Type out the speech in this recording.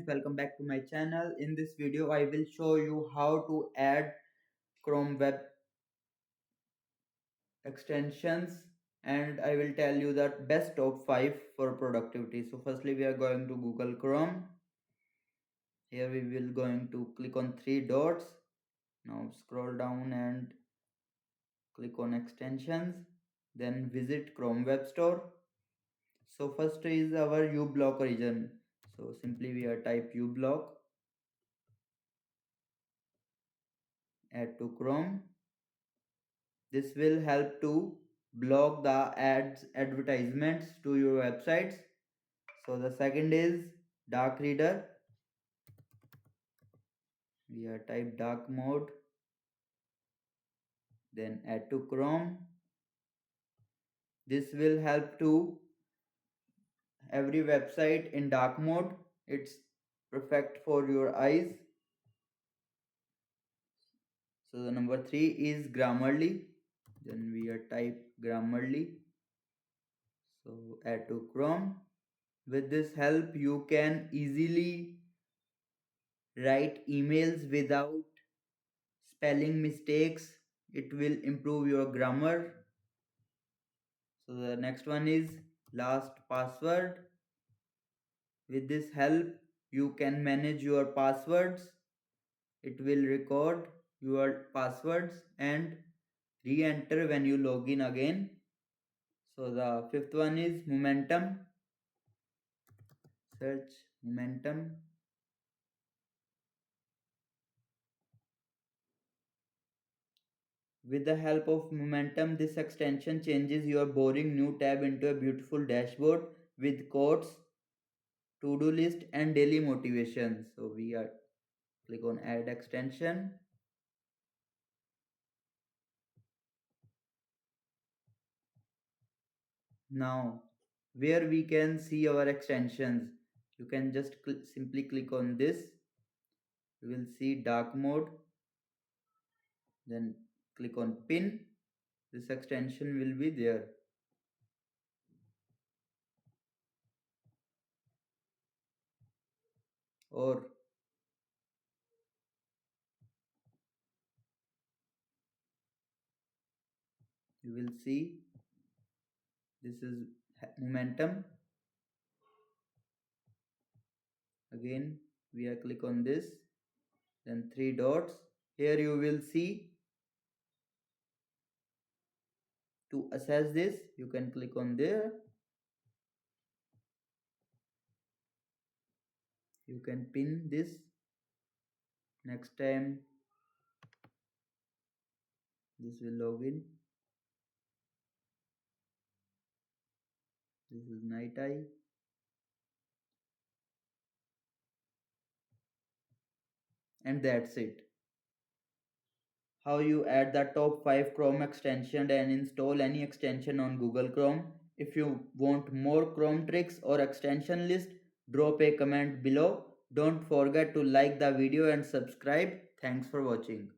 welcome back to my channel. In this video I will show you how to add Chrome web extensions, and I will tell you the best top 5 for productivity. So firstly we are going to Google Chrome. Here we will going to click on three dots. Now scroll down and click on extensions, then visit Chrome Web Store. So first is our uBlock region. So simply we are type uBlock, add to Chrome. This will help to block the advertisements to your websites. So the second is dark reader. We are type dark mode, then add to Chrome. This will help to every website in dark mode. It's perfect for your eyes. So the number 3 is Grammarly. Then we are type Grammarly. So add to Chrome. With this help you can easily write emails without spelling mistakes. It will improve your grammar. So the next one is last password. With this help you can manage your passwords. It will record your passwords and re-enter when you log in again. So the fifth one is momentum. Search momentum. With the help of momentum, this extension changes your boring new tab into a beautiful dashboard with quotes, to-do list and daily motivation. So we are click on add extension. Now where we can see our extensions, you can just simply click on this. You will see dark mode, then click on pin. This extension will be there. Or you will see this is momentum. Again we are click on this, then three dots. Here you will see to access this, you can click on there. You can pin this. Next time this will log in. This is night eye. And that's it. How you add the top 5 Chrome extension and install any extension on Google Chrome. If you want more Chrome tricks or extension list, drop a comment below. Don't forget to like the video and subscribe. Thanks for watching.